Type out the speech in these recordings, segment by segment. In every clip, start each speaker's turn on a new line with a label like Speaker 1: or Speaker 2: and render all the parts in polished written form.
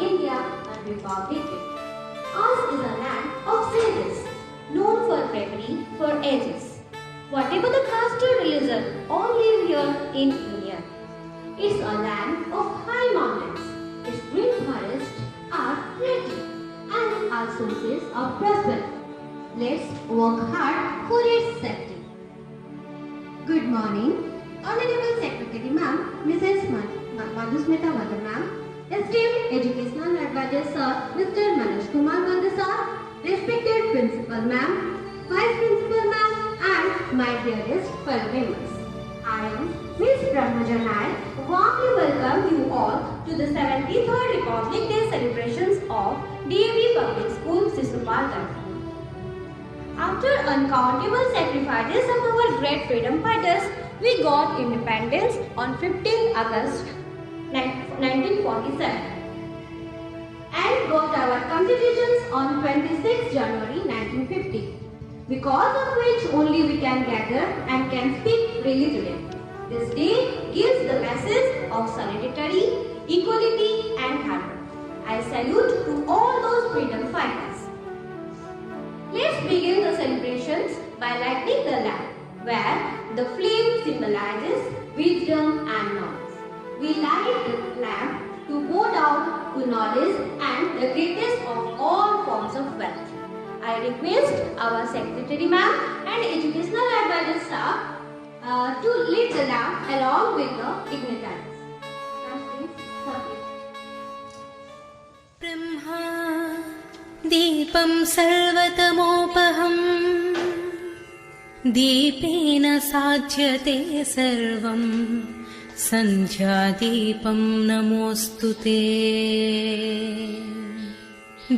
Speaker 1: India a Republic Day. Ours is a land of sages, known for bravery for ages. Whatever the caste or religion, all live here in union. It's a land of high mountains. Its green forests are pretty and are sources of prosperity. Let's work hard for its safety. Good morning, Honorable Secretary Ma'am, Mrs. Madhusmita Vada Ma'am, esteemed Educational Advisor Sir, Mr. Manoj Kumar Vada Sir, respected Principal Ma'am, Vice Principal Ma'am, and my dearest fellow members. I am Ms. Brahmajanai, warmly welcome you all to the 73rd Republic Day celebrations of DAV Public School, SISUPALGARH. After uncountable sacrifices of our great freedom fighters, we got independence on 15th August 1947 and got our constitutions on 26th January 1950, because of which only we can gather and can speak freely today. This day gives the message of solidarity, equality and hard work. I salute to all those freedom fighters. Let's begin the celebrations by lighting the lamp, where the flame symbolizes wisdom and knowledge. We light the lamp to bow down to knowledge and the greatest of all forms of wealth. I request our Secretary Ma'am and Educational Advisor Staff to lit the lamp along with the dignitaries.
Speaker 2: Brahma दीपं सर्वतमोपहम् दीपेन साध्यते सर्वं सन्ध्यादीपं नमोऽस्तुते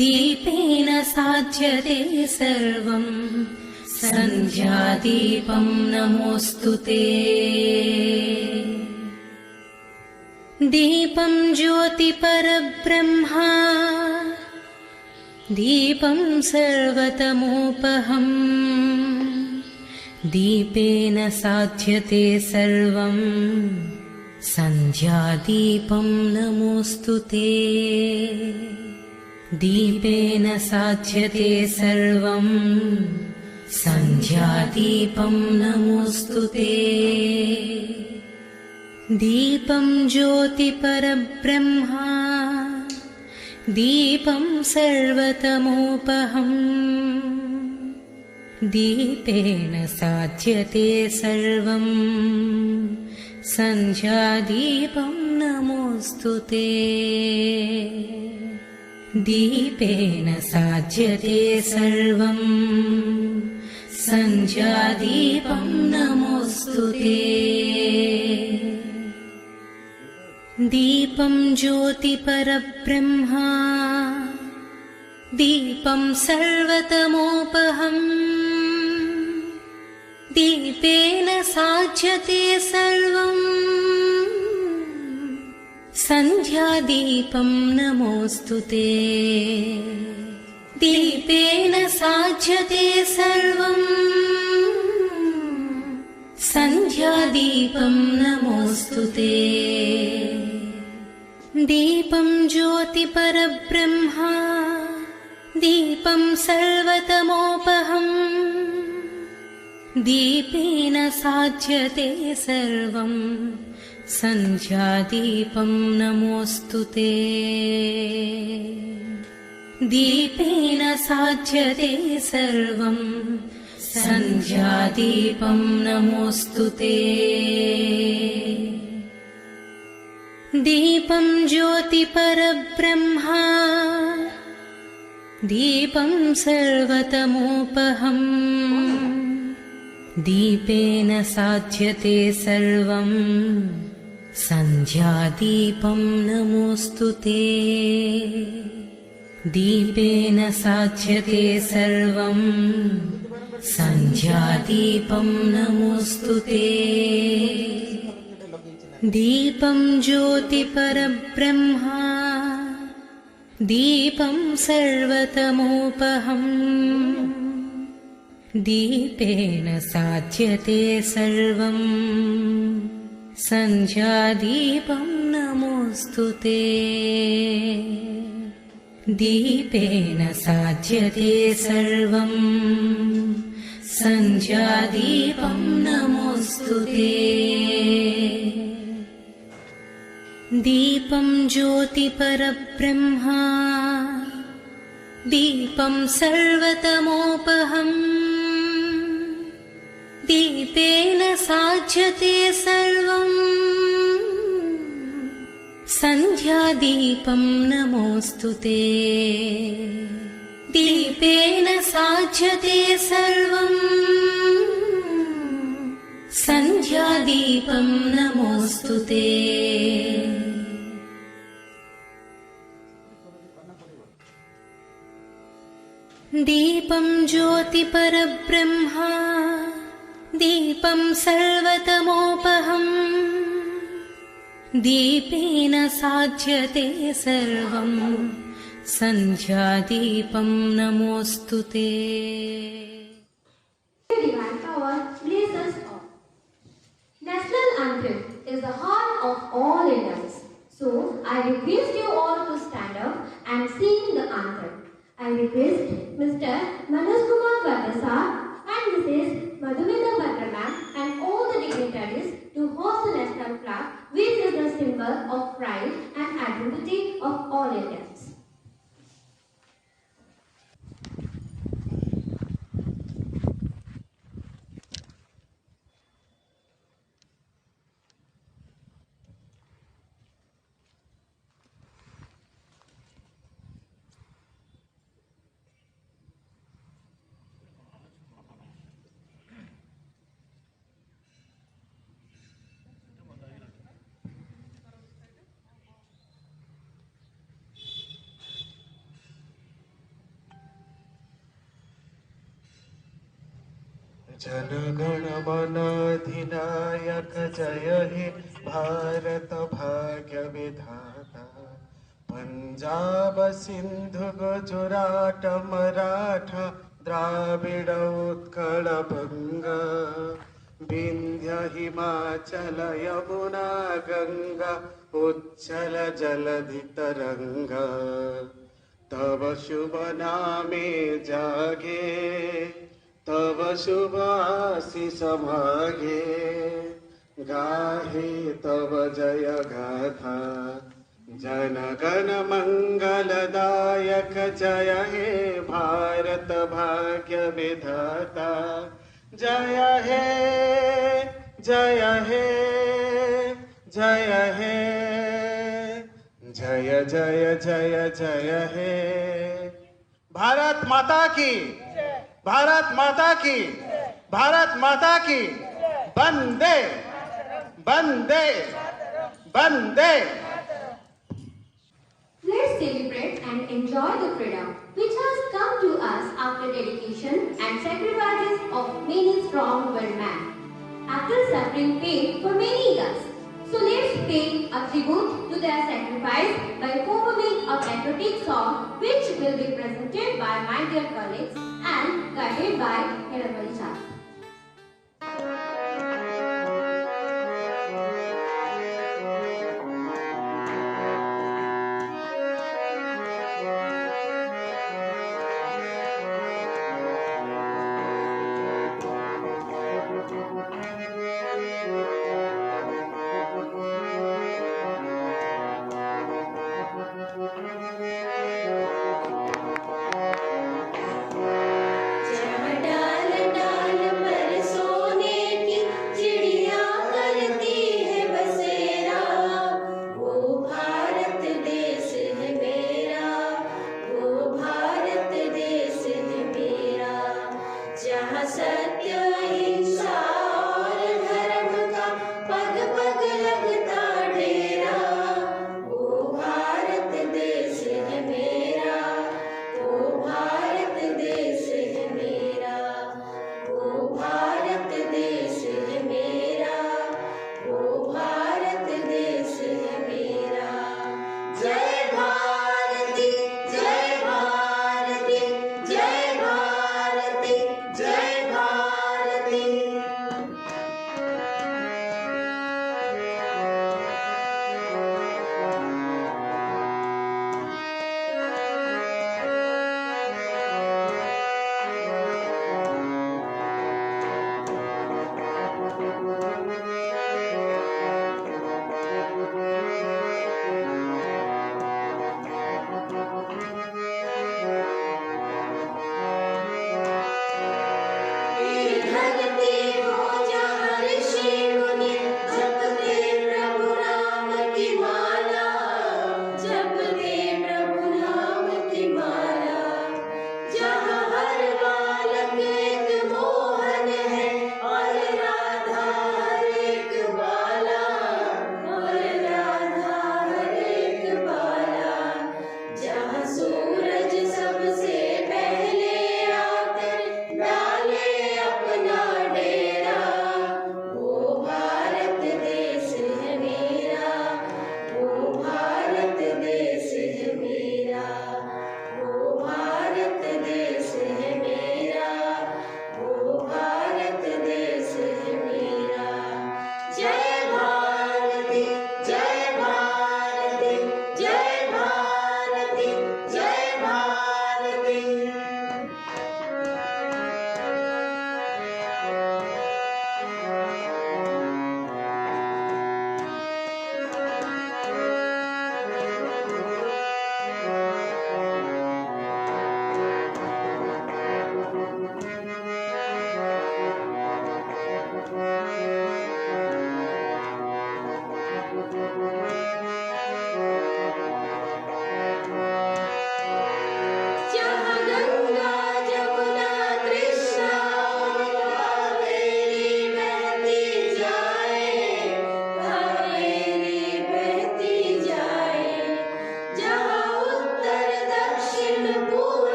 Speaker 2: दीपेन साध्यते सर्वं सन्ध्यादीपं नमोऽस्तुते दीपं ज्योतिपरब्रह्मा दीपं सर्वतमोपहम् दीपेन साध्यते सर्वं सन्ध्यादीपं नमोऽस्तुते दीपेन साध्यते सर्वं सन्ध्यादीपं नमोऽस्तुते दीपं ज्योतिपरब्रह्मा दीपं सर्वतमोपहम् दीपेन साध्यते सर्वं सन्ध्यादीपं नमोऽस्तुते दीपेन साध्यते सर्वं सन्ध्यादीपं नमोऽस्तुते दीपं ज्योतिपरब्रह्मा दीपं सर्वतमोपहम् दीपेन साध्यते सर्वं सन्ध्यादीपं नमोऽस्तुते दीपेन साध्यते सर्वं सन्ध्यादीपं नमोऽस्तुते दीपं ज्योतिपरब्रह्मा दीपं सर्वतमोपहम् दीपेन साध्यते सर्वं सन्ध्यादीपं नमोऽस्तुते दीपेन साध्यते सर्वं सन्ध्यादीपं नमोऽस्तुते दीपं ज्योतिपरब्रह्मा दीपं सर्वतमोपहम् दीपेन साध्यते सर्वं सन्ध्यादीपं नमोऽस्तुते दीपेन साध्यते सर्वं सन्ध्यादीपं नमोऽस्तुते दीपं ज्योतिपरब्रह्मा दीपं सर्वतमोपहम् दीपेन साध्यते सर्वं सन्ध्यादीपं नमोऽस्तुते। दीपेन साध्यते सर्वम् सन्ध्यादीपं नमोऽस्तुते दीपं ज्योतिपरब्रह्मा दीपं सर्वतमोपहम् दीपेन साध्यते सर्वम् सन्ध्यादीपं नमोऽस्तुते दीपेन साध्यते सर्वम् सन्ध्यादीपं नमोऽस्तुते दीपं ज्योतिपरब्रह्मा दीपं सर्वतमोपहम् दीपेन साध्यते सर्वम् सन्ध्यादीपं नमोऽस्तुते
Speaker 1: Divine power bless us all. National anthem is the heart of all Indians. So I request you all to stand up and sing the anthem. I request Mr. Manoj Kumar Gardasa and Mrs. Madhumita Bhattana and all the dignitaries to host the national flag, which is the symbol of pride and identity of all Indians.
Speaker 3: जनगण मन अधिनायक जय हे भारत भाग्य विधाता पंजाब सिंधु गुजरात मराठा द्राविड़ उत्कल बंगा विंध्य हिमाचल यमुना गंगा उच्चल जलधि तरंगा तव शुभ नामे जागे तव शुभ आशीष मागे गाहे तव जय गाथा जन गण मंगलदायक जय हे भारत भाग्य विधाता जय हे जय हे जय हे जय जय जय जय हे भारत माता की भारत माता की भारत माता की वंदे वंदे वंदे
Speaker 1: Let's celebrate and enjoy the freedom which has come to us after dedication and sacrifices of many strong-willed men, after suffering pain for many years. So let's pay a tribute to their sacrifice by performing a patriotic song which will be presented by my dear colleagues and guided by Hiramali Chak.
Speaker 4: डाल डाल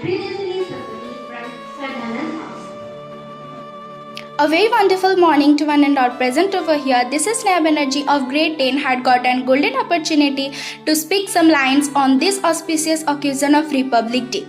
Speaker 1: breathlessly suddenly from Sardana's house.
Speaker 4: A very wonderful morning to one and all present over here. This is Sneh Banerjee of grade 10 had got an golden opportunity to speak some lines on this auspicious occasion of Republic Day.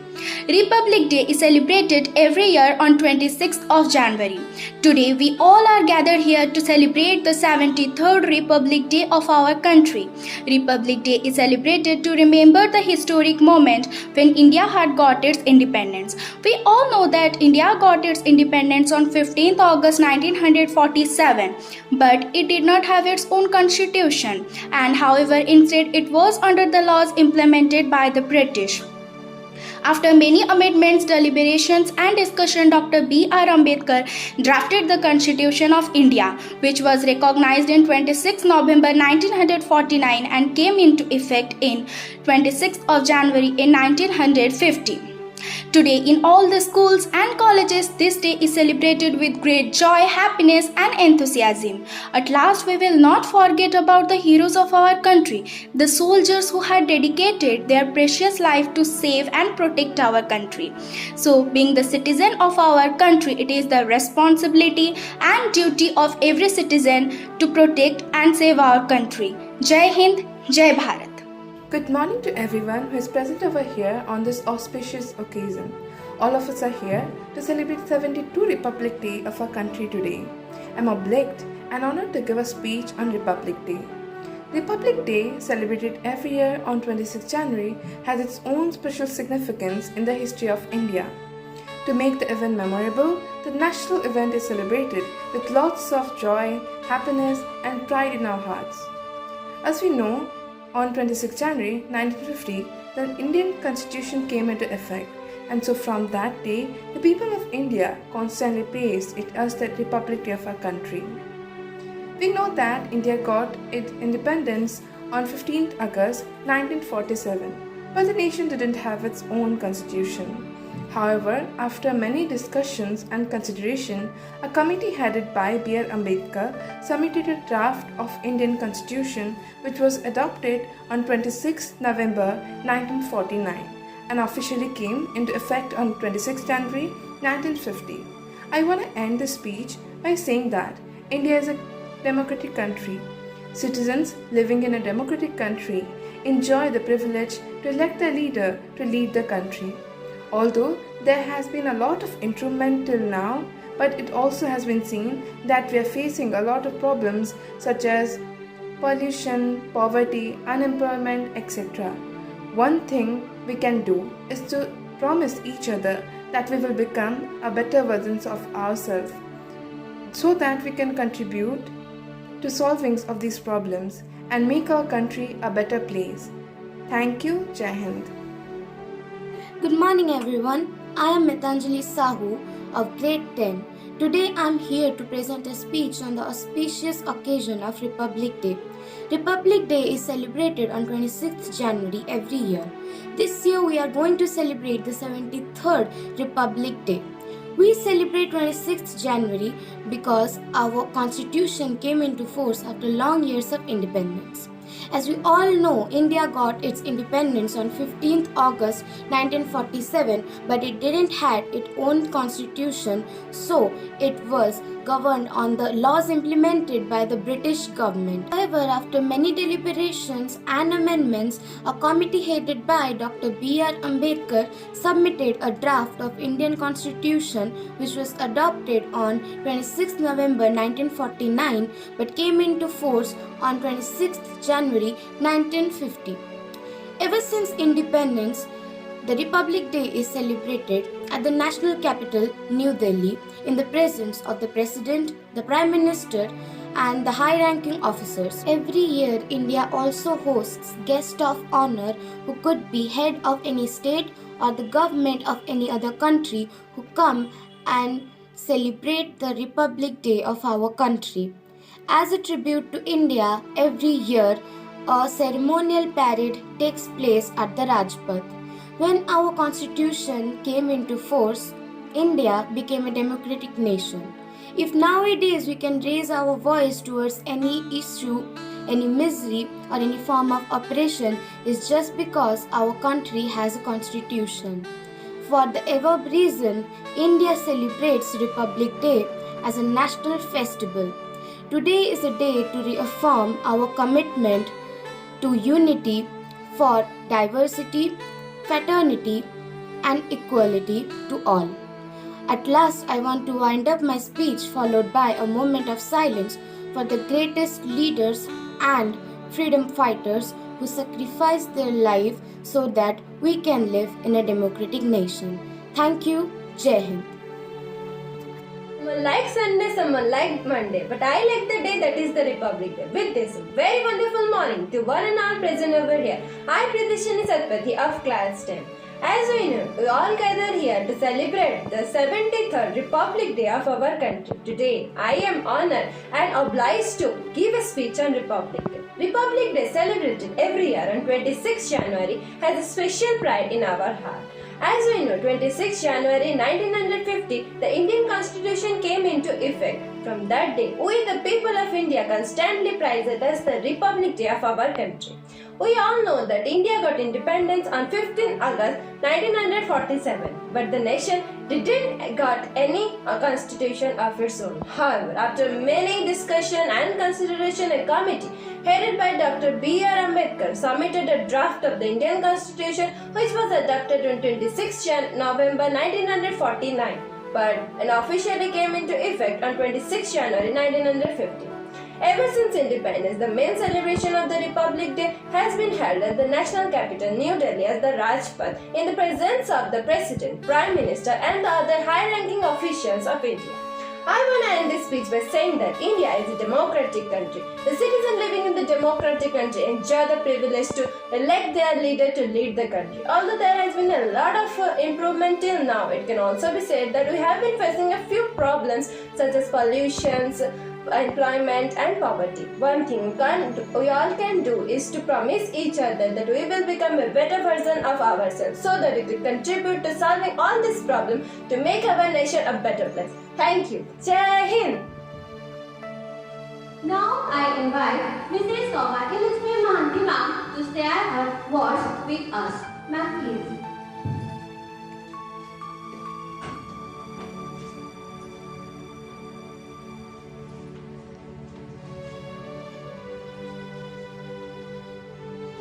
Speaker 4: Republic Day is celebrated every year on 26th of January. Today we all are gathered here to celebrate the 73rd Republic Day of our country. Republic Day is celebrated to remember the historic moment when India had got its independence. We all know that India got its independence on 15th August 1947, but it did not have its own constitution, and however instead it was under the laws implemented by the British. After many amendments, deliberations and discussion, Dr. B.R. Ambedkar drafted the Constitution of India, which was recognized in 26 November 1949 and came into effect in 26 of January in 1950. Today, in all the schools and colleges, this day is celebrated with great joy, happiness, and enthusiasm. At last, we will not forget about the heroes of our country, the soldiers who had dedicated their precious life to save and protect our country. So, being the citizen of our country, it is the responsibility and duty of every citizen to protect and save our country. Jai Hind, Jai Bharat.
Speaker 5: Good morning to everyone who is present over here on this auspicious occasion. All of us are here to celebrate 72 Republic Day of our country today. I am obliged and honored to give a speech on Republic Day. Republic Day, celebrated every year on 26 January, has its own special significance in the history of India. To make the event memorable, the national event is celebrated with lots of joy, happiness and pride in our hearts. As we know, on 26 January 1950, the Indian Constitution came into effect, and so from that day, the people of India constantly praised it as the Republic Day of our country. We know that India got its independence on 15th August 1947, but the nation didn't have its own constitution. However, after many discussions and consideration, a committee headed by B.R. Ambedkar submitted a draft of Indian Constitution which was adopted on 26 November 1949 and officially came into effect on 26 January 1950. I want to end this speech by saying that India is a democratic country. Citizens living in a democratic country enjoy the privilege to elect a leader to lead the country. Although there has been a lot of improvement till now, but it also has been seen that we are facing a lot of problems such as pollution, poverty, unemployment, etc. One thing we can do is to promise each other that we will become a better versions of ourselves so that we can contribute to solving of these problems and make our country a better place. Thank you. Jai Hind.
Speaker 6: Good morning everyone. I am Mitanjali Sahu of grade 10. Today I am here to present a speech on the auspicious occasion of Republic Day. Republic Day is celebrated on 26th January every year. This year we are going to celebrate the 73rd Republic Day. We celebrate 26th January because our constitution came into force after long years of independence. As we all know, India got its independence on 15th August 1947, but it didn't have its own constitution, so it was governed on the laws implemented by the British government. However, after many deliberations and amendments, a committee headed by Dr. B.R. Ambedkar submitted a draft of Indian Constitution which was adopted on 26 November 1949 but came into force on 26 January 1950. Ever since independence, the Republic Day is celebrated at the national capital, New Delhi, in the presence of the President, the Prime Minister, and the high-ranking officers. Every year, India also hosts guests of honor who could be head of any state or the government of any other country who come and celebrate the Republic Day of our country. As a tribute to India, every year, a ceremonial parade takes place at the Rajpath. When our constitution came into force, India became a democratic nation. If nowadays we can raise our voice towards any issue, any misery or any form of oppression, is just because our country has a constitution. For the above reason, India celebrates Republic Day as a national festival. Today is a day to reaffirm our commitment to unity for diversity, fraternity, and equality to all. At last, I want to wind up my speech, followed by a moment of silence for the greatest leaders and freedom fighters who sacrificed their life so that we can live in a democratic nation. Thank you. Jai Hind.
Speaker 7: Someone likes Sunday, someone likes Monday, but I like the day that is the Republic Day. With this very wonderful morning to one and all present over here, I, Pradeshini Satpathy of class 10. As we know, we all gather here to celebrate the 73rd Republic Day of our country. Today, I am honored and obliged to give a speech on Republic Day. Republic Day, celebrated every year on 26 January, has a special pride in our heart. As we know, 26 January 1950, the Indian Constitution came into effect. From that day, we the people of India constantly prize it as the Republic Day of our country. We all know that India got independence on 15 August 1947, but the nation didn't got any constitution of its own. However, after many discussion and consideration, a committee headed by Dr. B.R. Ambedkar submitted a draft of the Indian Constitution, which was adopted on 26 November 1949, but officially came into effect on 26 January 1950. Ever since independence, the main celebration of the Republic Day has been held at the national capital, New Delhi, as the Rajpath, in the presence of the President, Prime Minister, and the other high-ranking officials of India. I want to end this speech by saying that India is a democratic country. The citizens living in the democratic country enjoy the privilege to elect their leader to lead the country. Although there has been a lot of improvement till now, it can also be said that we have been facing a few problems such as pollution, employment and poverty. One thing we all can do is to promise each other that we will become a better version of ourselves so that we will contribute to solving all these problems to make our nation a better place. Thank you. Jai Hind.
Speaker 1: Now I invite Mrs. Saumati Lakshmi Mahanti ma'am to share her words with us. Ma'am, please.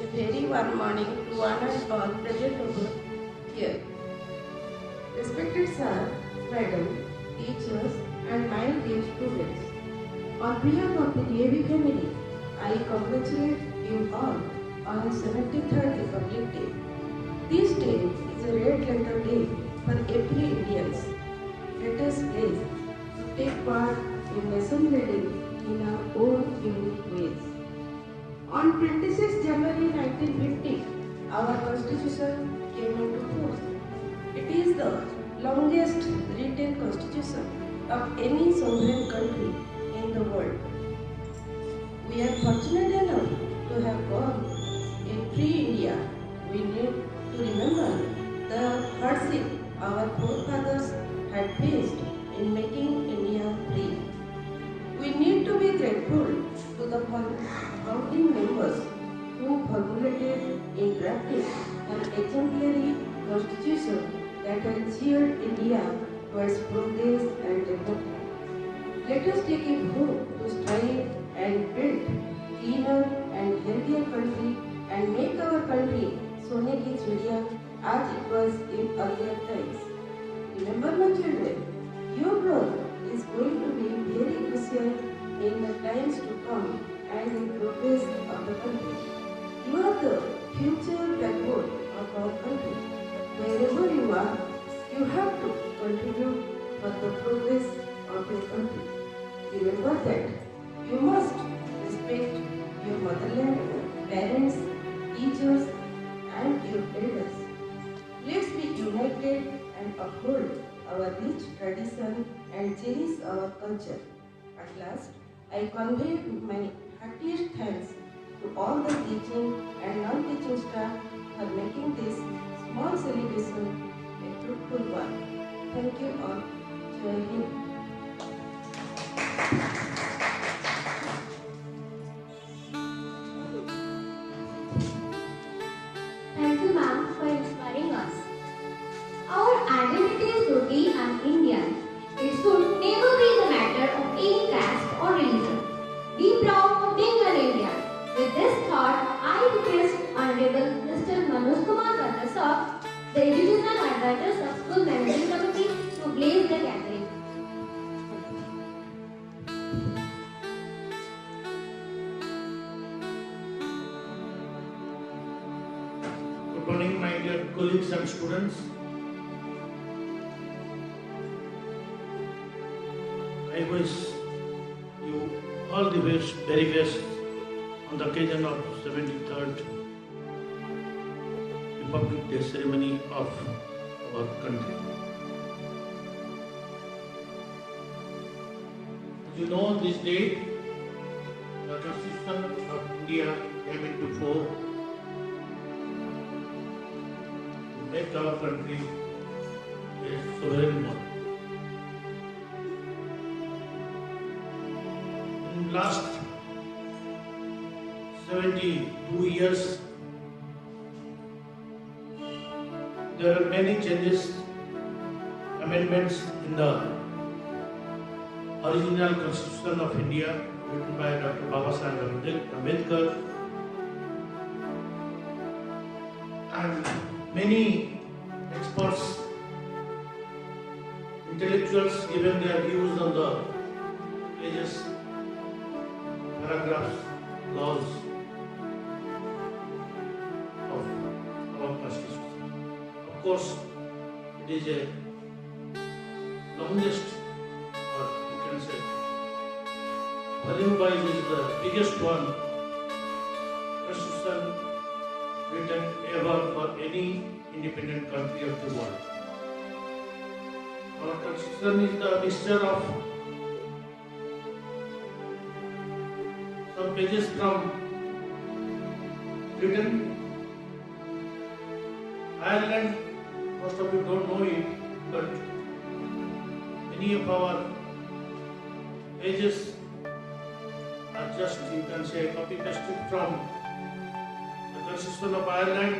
Speaker 8: A very warm morning to one and all present over here. Respected sir, madam, teachers and my dear students, on behalf of the DAV family, I congratulate you all on 73rd Republic Day. This day is a red letter day for every Indian. Let us pledge to take part in nation building in our own unique ways. On 26 January 1950, our Constitution came into force. It is the longest written Constitution of any sovereign country in the world. We are fortunate enough to have born in free India. We need to remember the hardship our forefathers had faced in making India free. We need to be grateful to the founding members who formulated in drafting an exemplary constitution that has cheered India towards progress and development. Let us take a vow to strive and build cleaner and healthier country and make our country Sone ki Chidiya as it was in earlier times. Remember, my children, your growth is going to be very crucial in the times to come and in progress of the country. You are the future backbone of our country. Wherever you are, you have to contribute for the progress of your country. Remember that you must respect your motherland, parents, teachers, and your elders. Let's be united and uphold our rich tradition and cherish our culture. At last, I convey my heartiest thanks to all the teaching and non-teaching staff for making this small celebration a fruitful one. Thank you all. Jai Hind.
Speaker 1: Thank you, ma'am, for inspiring us. Our should never be the matter of any caste or religion. Be proud of being an Indian. With this thought, I request Honorable Mr. Manoj Kumar Katra sir, the Educational Advisors of School Management Committee, to blaze the gathering.
Speaker 9: Good morning, my dear colleagues and students. I wish you all the best, very best on the occasion of 73rd Republic Day ceremony of our country. As you know, this day, the Constitution of India came into force to make our country a sovereign one. In last 72 years, there are many changes, amendments in the original Constitution of India written by Dr. Babasaheb Ambedkar, and many experts, intellectuals given their views on the pages, paragraphs, laws of our Constitution. Of course, it is a longest, or you can say, volume-wise is the biggest one Constitution written ever for any independent country of the world. Our Constitution is the mixture of some pages from Britain, Ireland. Most of you don't know it, but many of our pages are just, you can say, copy-pasted from the Constitution of Ireland,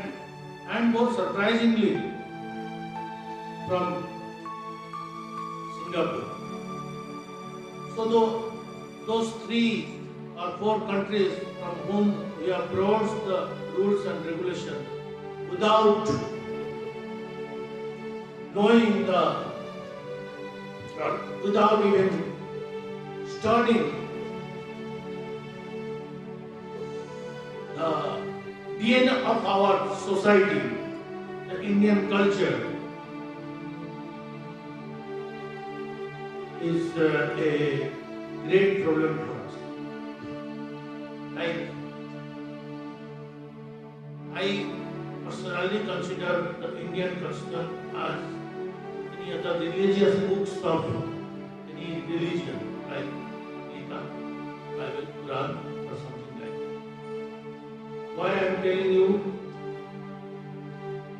Speaker 9: and more surprisingly from Singapore. So those 3 or 4 countries from whom we have brought the rules and regulations without knowing without even studying the DNA of our society, the Indian culture, is a great problem for us. I personally consider the Indian Constitution as any other religious books of any religion, like Gita, Bible, Quran, or something like that. Why I am telling you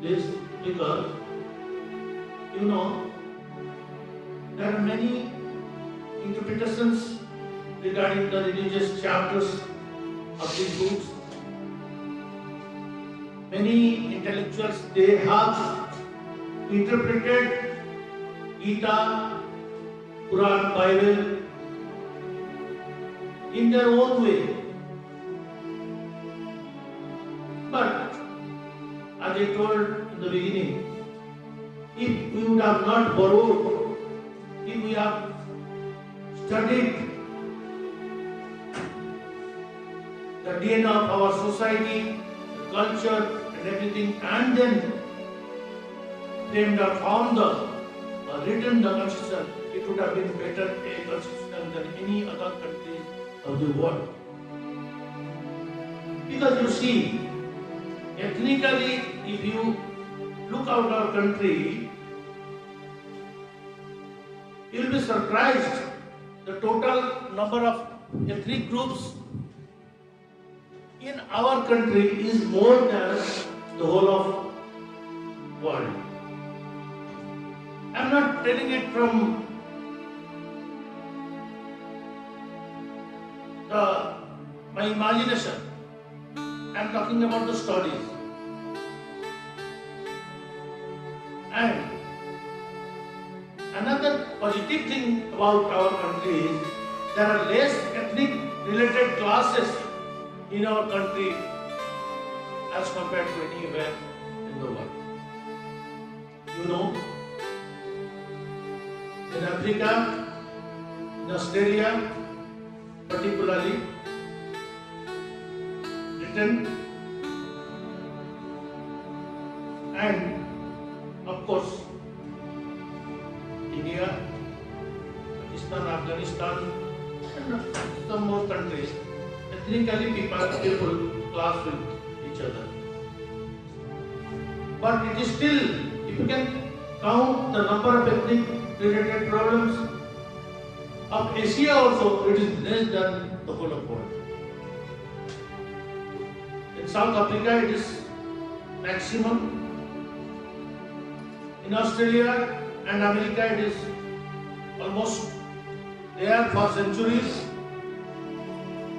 Speaker 9: this? Because, you know, there are many interpretations regarding the religious chapters of these books. Many intellectuals, they have interpreted Gita, Quran, Bible in their own way. But, as I told in the beginning, if we would have not borrowed, if we have studied the DNA of our society, the culture, and everything, and then framed or found written the Constitution, it would have been better a Constitution than any other countries of the world. Because you see, ethnically, if you look out our country, you will be surprised. The total number of ethnic groups in our country is more than the whole of world. I am not telling it from my imagination. I am talking about the studies. And Another positive thing about our country is there are less ethnic related classes in our country as compared to anywhere in the world. You know, in Africa, in Australia, particularly, Britain, and of course, India, Pakistan, Afghanistan, and some more countries, ethnically people clash with each other. But it is still, if you can count the number of ethnic related problems of Asia also, it is less than the whole of world. In South Africa, it is maximum. In Australia and America, it is almost there for centuries.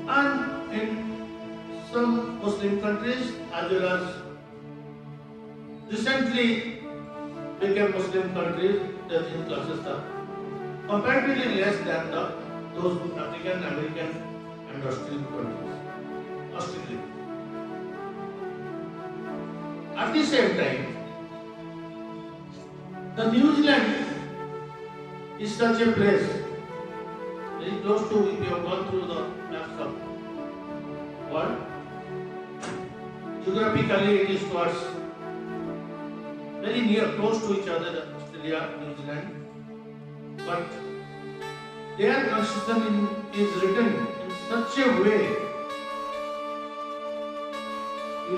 Speaker 9: And in some Muslim countries, as well as recently became Muslim countries, the ethnic classes are comparatively less than those African, American, and Australian countries. Australia. At the same time, the New Zealand is such a place, very close to, if you have gone through the maps of world, geographically it is towards very near, close to each other, Australia, New Zealand, but their constitution is written in such a way, you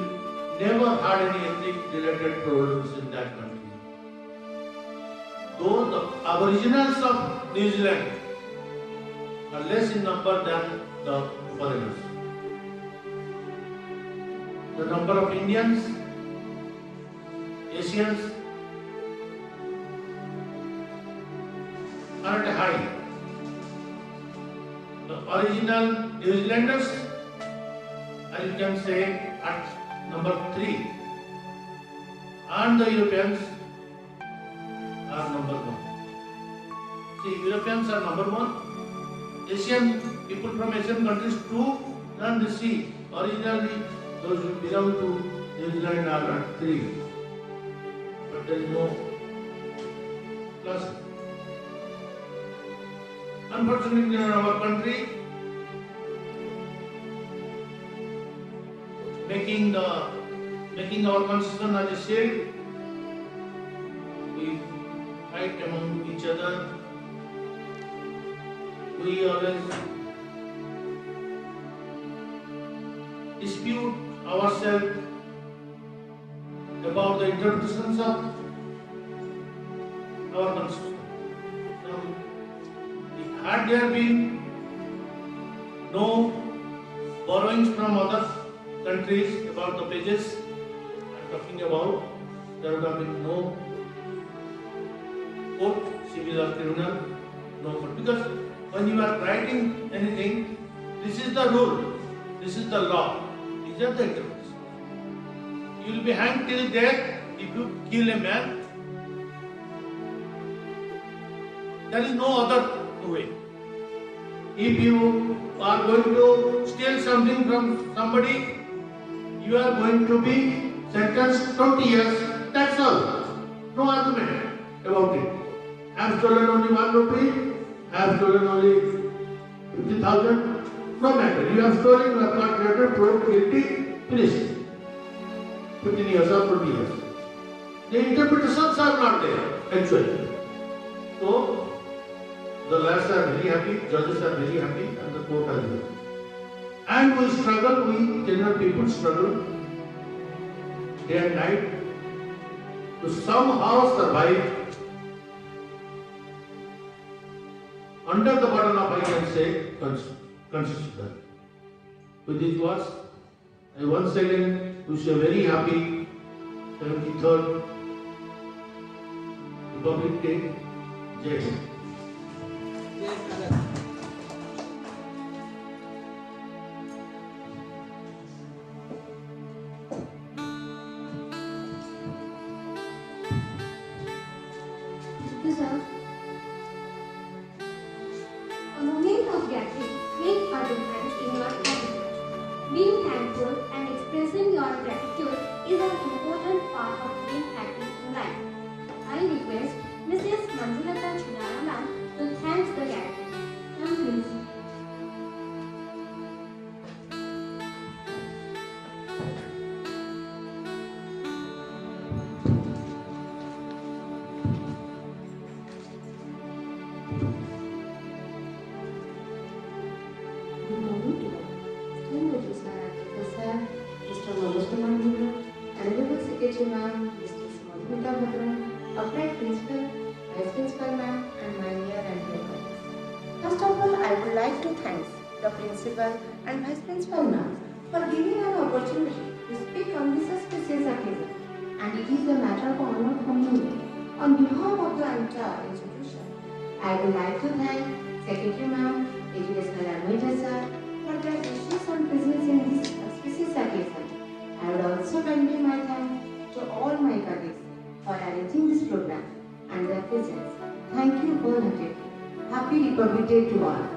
Speaker 9: never had any ethnic related problems in that country. Though the aboriginals of New Zealand are less in number than the foreigners. The number of Indians, Asians are at a high. The original New Zealanders, as you can say, at number 3, and the Europeans are number 1. See, Europeans are number 1. Asian people from Asian countries 2, and the sea. Originally, those who belong to New Zealand are at 3. But there is no plus. Unfortunately, in our country, making our constitution as a shield, we fight among each other. We always dispute ourselves about the interpretations of our constitution. Had there been no borrowings from other countries about the pages I'm talking about, there would have been no court, civil or criminal, no court. Because when you are writing anything, this is the rule, this is the law, these are the interpretations. You will be hanged till death if you kill a man. There is no other way. If you are going to steal something from somebody, you are going to be sentenced 20 years, that's all. No argument about it. I have stolen only 1 rupee, I have stolen only 50,000, no matter. You have stolen, you have got murdered, proved guilty, finished. 15 years or 20 years. The interpretations are not there, actually. So, the lawyers are very happy, judges are very happy, and the court are very happy. And we struggle, we general people struggle day and night to somehow survive under the burden of, I can say, constitution. With these words, I once again wish a very happy 73rd Republic Day. Jai Hind.
Speaker 1: Sir, Mrs. Manjulata Chunara ma'am to thank the gathering. Ma'am, please.
Speaker 8: Good morning to all. Distinguished Sir and Professor, Mr. Manoj Mandura, Honorable Secretary Ma'am, Mr. Madhumita Bhadran, upright Principal, Vice Principal Ma'am, and my dear and dear colleagues. First of all, I would like to thank the Principal and Vice Principal Ma'am for giving an opportunity to speak on this auspicious occasion, and it is a matter of honor for me. On behalf of the entire institution, I would like to thank Secretary Ma'am, Educational Advisor Sir, for their wishes and presence in this auspicious occasion. I would also convey my thanks to all my colleagues for arranging this program and their presence. Thank you wholeheartedly. Happy Republic Day to all.